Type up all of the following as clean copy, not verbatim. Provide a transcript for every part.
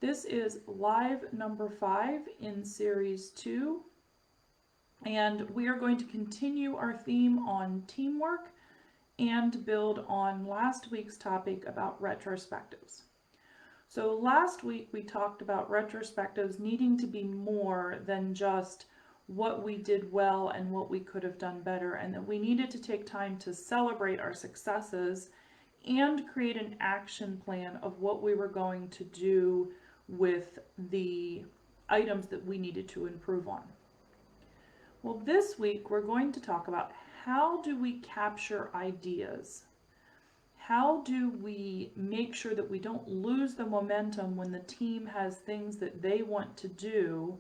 This is live number 5 in series 2, and we are going to continue our theme on teamwork and build on last week's topic about retrospectives. So last week we talked about retrospectives needing to be more than just what we did well and what we could have done better, and that we needed to take time to celebrate our successes and create an action plan of what we were going to do with the items that we needed to improve on. Well, this week we're going to talk about how do we capture ideas? How do we make sure that we don't lose the momentum when the team has things that they want to do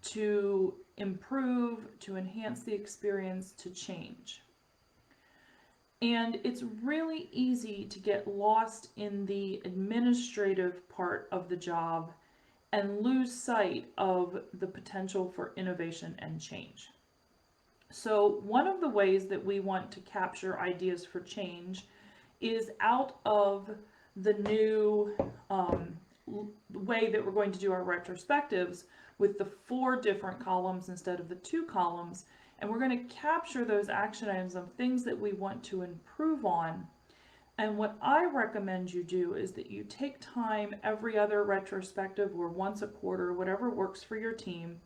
to improve, to enhance the experience, to change? And it's really easy to get lost in the administrative part of the job and lose sight of the potential for innovation and change. So one of the ways that we want to capture ideas for change is out of the new way that we're going to do our retrospectives with the 4 different columns instead of the 2 columns. And we're going to capture those action items of things that we want to improve on. And what I recommend you do is that you take time every other retrospective or once a quarter, whatever works for your team,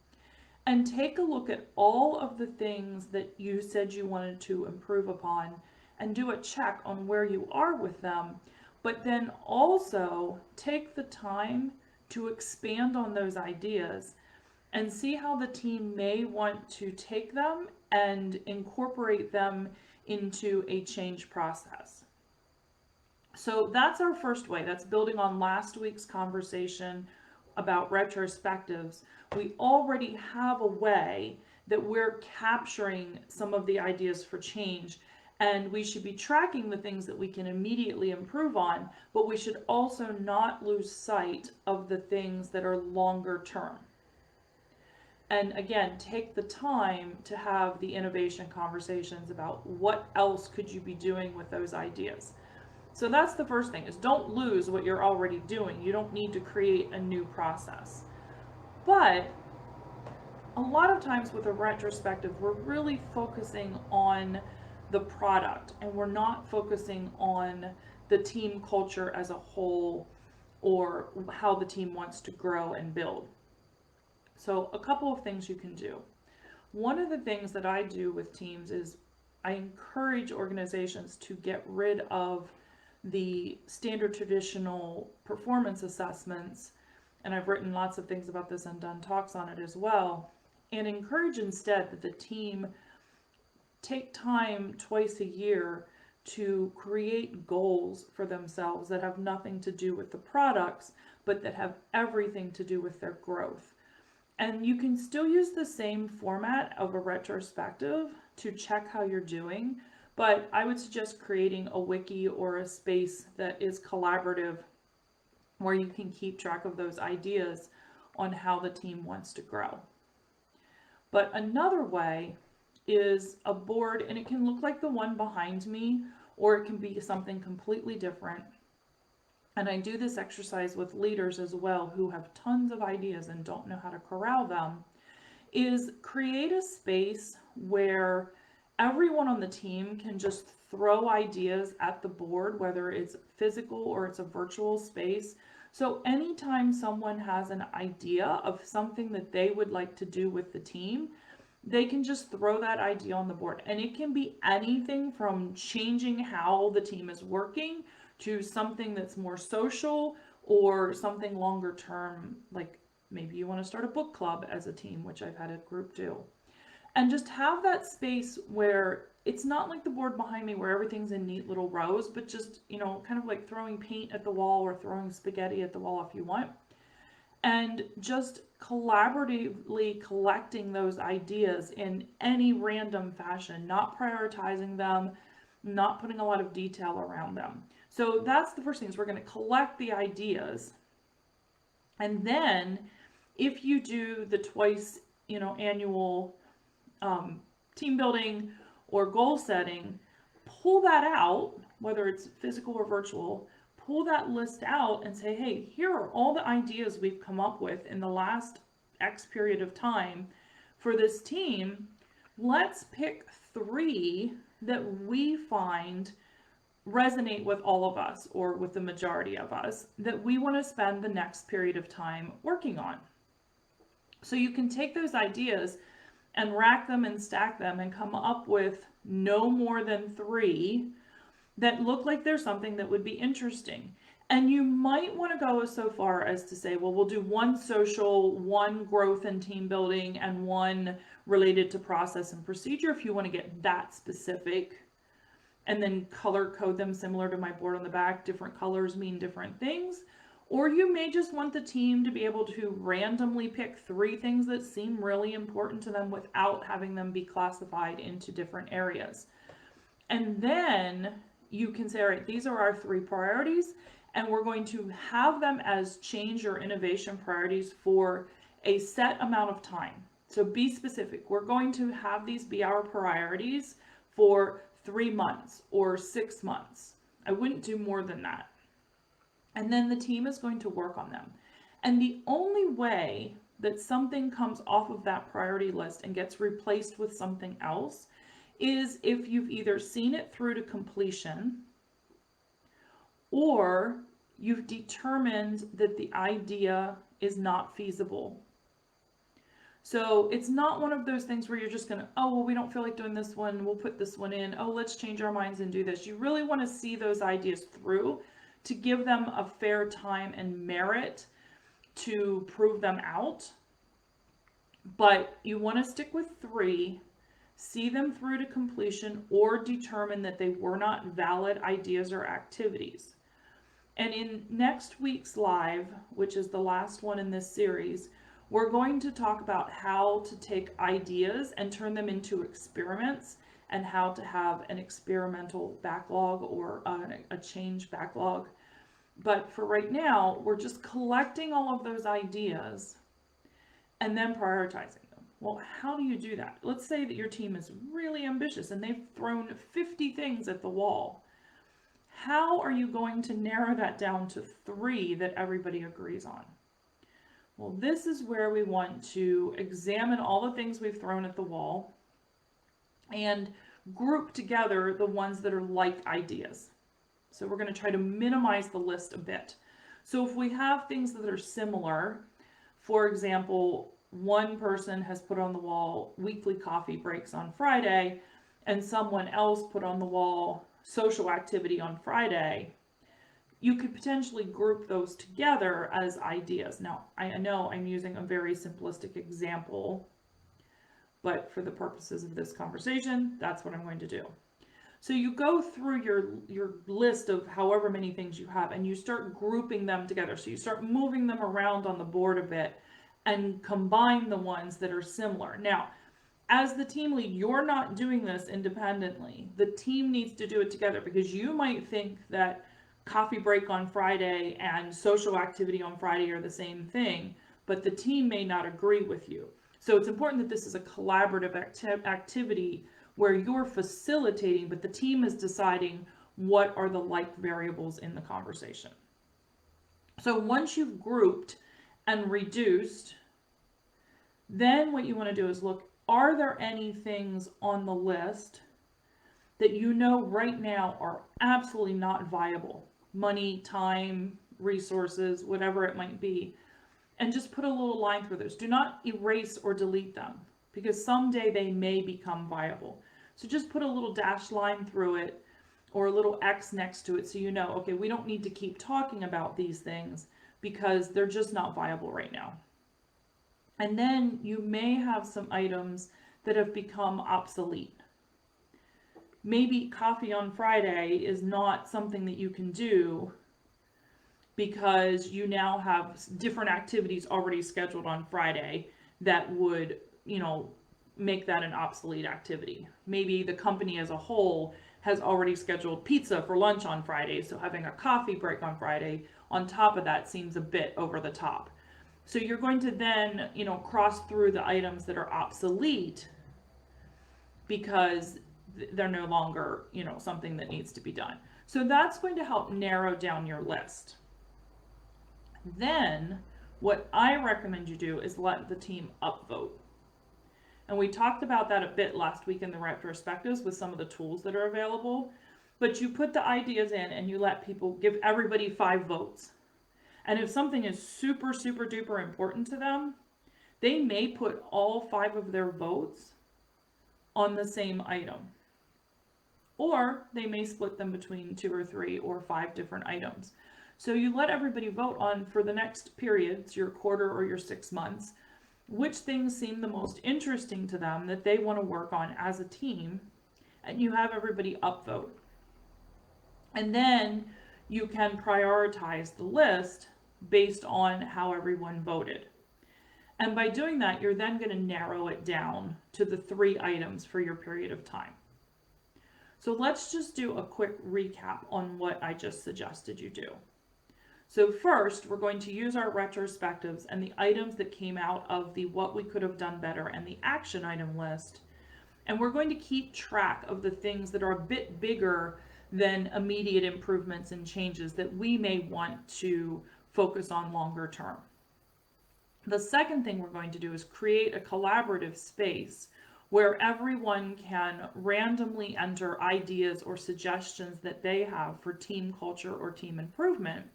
and take a look at all of the things that you said you wanted to improve upon and do a check on where you are with them. But then also take the time to expand on those ideas and see how the team may want to take them and incorporate them into a change process. So that's our first way. That's building on last week's conversation about retrospectives. We already have a way that we're capturing some of the ideas for change, and we should be tracking the things that we can immediately improve on, but we should also not lose sight of the things that are longer term. And again, take the time to have the innovation conversations about what else could you be doing with those ideas. So that's the first thing, is don't lose what you're already doing. You don't need to create a new process. But a lot of times with a retrospective, we're really focusing on the product and we're not focusing on the team culture as a whole or how the team wants to grow and build. So a couple of things you can do. One of the things that I do with teams is I encourage organizations to get rid of the standard traditional performance assessments, and I've written lots of things about this and done talks on it as well, and encourage instead that the team take time twice a year to create goals for themselves that have nothing to do with the products, but that have everything to do with their growth. And you can still use the same format of a retrospective to check how you're doing, but I would suggest creating a wiki or a space that is collaborative where you can keep track of those ideas on how the team wants to grow. But another way is a board, and it can look like the one behind me, or it can be something completely different. And I do this exercise with leaders as well who have tons of ideas and don't know how to corral them, is create a space where everyone on the team can just throw ideas at the board, whether it's physical or it's a virtual space. So anytime someone has an idea of something that they would like to do with the team, they can just throw that idea on the board. And it can be anything from changing how the team is working to something that's more social or something longer term, like maybe you want to start a book club as a team, which I've had a group do. And just have that space where it's not like the board behind me where everything's in neat little rows, but just, kind of like throwing paint at the wall or throwing spaghetti at the wall if you want. And just collaboratively collecting those ideas in any random fashion, not prioritizing them, not putting a lot of detail around them. So that's the first thing, is we're going to collect the ideas. And then if you do the twice, annual team building or goal setting, pull that out, whether it's physical or virtual, pull that list out and say, hey, here are all the ideas we've come up with in the last X period of time for this team. Let's pick 3 that we find resonate with all of us, or with the majority of us, that we want to spend the next period of time working on. So you can take those ideas and rack them and stack them and come up with no more than 3 that look like there's something that would be interesting. And you might want to go so far as to say, well, we'll do 1 social, 1 growth and team building, and 1 related to process and procedure if you want to get that specific. And then color code them similar to my board on the back. Different colors mean different things. Or you may just want the team to be able to randomly pick 3 things that seem really important to them without having them be classified into different areas. And then you can say, all right, these are our 3 priorities, and we're going to have them as change or innovation priorities for a set amount of time. So be specific. We're going to have these be our priorities for 3 months or 6 months. I wouldn't do more than that. And then the team is going to work on them. And the only way that something comes off of that priority list and gets replaced with something else is if you've either seen it through to completion, or you've determined that the idea is not feasible. So it's not one of those things where you're just gonna, oh, well, we don't feel like doing this one, we'll put this one in, oh, let's change our minds and do this. You really want to see those ideas through to give them a fair time and merit to prove them out. But you want to stick with 3, see them through to completion, or determine that they were not valid ideas or activities. And in next week's live, which is the last one in this series, we're going to talk about how to take ideas and turn them into experiments, and how to have an experimental backlog or a change backlog. But for right now, we're just collecting all of those ideas and then prioritizing them. Well, how do you do that? Let's say that your team is really ambitious and they've thrown 50 things at the wall. How are you going to narrow that down to 3 that everybody agrees on? Well, this is where we want to examine all the things we've thrown at the wall and group together the ones that are like ideas. So we're going to try to minimize the list a bit. So if we have things that are similar, for example, one person has put on the wall weekly coffee breaks on Friday, and someone else put on the wall social activity on Friday, you could potentially group those together as ideas. Now, I know I'm using a very simplistic example, but for the purposes of this conversation, that's what I'm going to do. So you go through your list of however many things you have, and you start grouping them together. So you start moving them around on the board a bit and combine the ones that are similar. Now, as the team lead, you're not doing this independently. The team needs to do it together, because you might think that coffee break on Friday and social activity on Friday are the same thing, but the team may not agree with you. So it's important that this is a collaborative activity where you're facilitating, but the team is deciding what are the like variables in the conversation. So once you've grouped and reduced, then what you want to do is look, are there any things on the list that you know right now are absolutely not viable? Money, time, resources, whatever it might be. And just put a little line through those. Do not erase or delete them, because someday they may become viable. So just put a little dashed line through it, or a little X next to it, so you know, okay, we don't need to keep talking about these things because they're just not viable right now. And then you may have some items that have become obsolete. Maybe coffee on Friday is not something that you can do because you now have different activities already scheduled on Friday that would, make that an obsolete activity. Maybe the company as a whole has already scheduled pizza for lunch on Friday, so having a coffee break on Friday on top of that seems a bit over the top. So you're going to then, cross through the items that are obsolete because they're no longer, something that needs to be done. So that's going to help narrow down your list. Then what I recommend you do is let the team upvote. And we talked about that a bit last week in the retrospectives with some of the tools that are available. But you put the ideas in and you let people, give everybody 5 votes. And if something is super, super duper important to them, they may put all 5 of their votes on the same item. Or they may split them between 2 or 3 or 5 different items. So you let everybody vote on, for the next periods, your quarter or your 6 months, which things seem the most interesting to them that they want to work on as a team, and you have everybody upvote. And then you can prioritize the list based on how everyone voted. And by doing that, you're then going to narrow it down to the 3 items for your period of time. So let's just do a quick recap on what I just suggested you do. So first, we're going to use our retrospectives and the items that came out of the what we could have done better and the action item list. And we're going to keep track of the things that are a bit bigger than immediate improvements and changes that we may want to focus on longer term. The second thing we're going to do is create a collaborative space where everyone can randomly enter ideas or suggestions that they have for team culture or team improvement.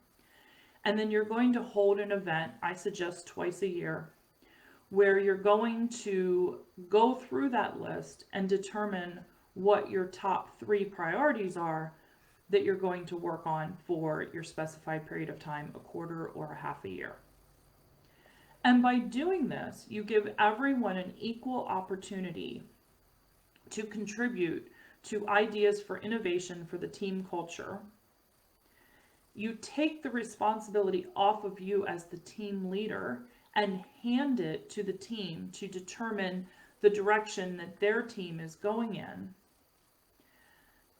And then you're going to hold an event, I suggest twice a year, where you're going to go through that list and determine what your top 3 priorities are that you're going to work on for your specified period of time, a quarter or a half a year. And by doing this, you give everyone an equal opportunity to contribute to ideas for innovation for the team culture. You take the responsibility off of you as the team leader and hand it to the team to determine the direction that their team is going in.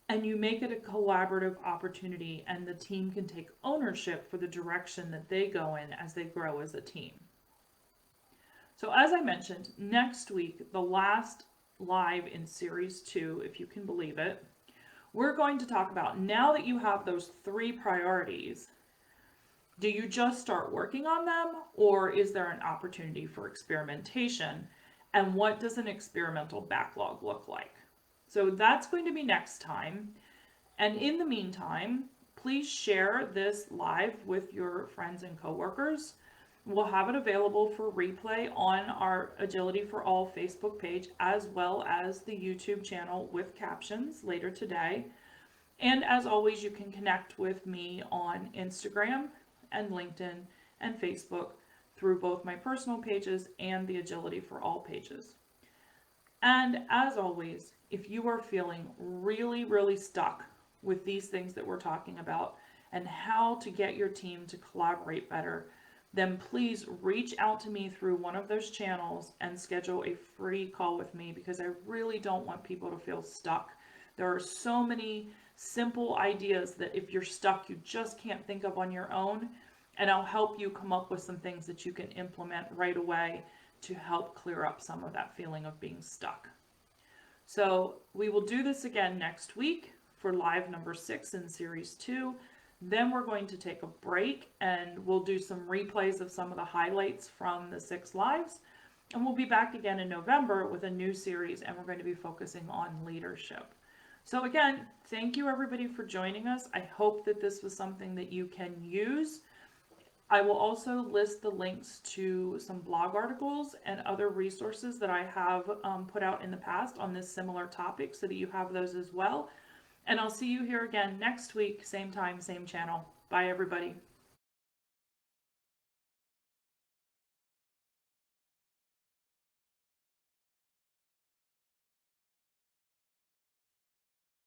And you make it a collaborative opportunity, and the team can take ownership for the direction that they go in as they grow as a team. So as I mentioned, next week, the last live in series 2, if you can believe it, we're going to talk about, now that you have those 3 priorities, do you just start working on them, or is there an opportunity for experimentation? And what does an experimental backlog look like? So that's going to be next time. And in the meantime, please share this live with your friends and coworkers. We'll have it available for replay on our Agility for All Facebook page, as well as the YouTube channel with captions later today. And as always, you can connect with me on Instagram and LinkedIn and Facebook through both my personal pages and the Agility for All pages. And as always, if you are feeling really, really stuck with these things that we're talking about and how to get your team to collaborate better, then please reach out to me through one of those channels and schedule a free call with me, because I really don't want people to feel stuck. There are so many simple ideas that if you're stuck, you just can't think of on your own, and I'll help you come up with some things that you can implement right away to help clear up some of that feeling of being stuck. So we will do this again next week for live number 6 in series 2. Then we're going to take a break and we'll do some replays of some of the highlights from the 6 lives. And we'll be back again in November with a new series, and we're going to be focusing on leadership. So again, thank you everybody for joining us. I hope that this was something that you can use. I will also list the links to some blog articles and other resources that I have put out in the past on this similar topic, so that you have those as well. And I'll see you here again next week, same time, same channel. Bye, everybody.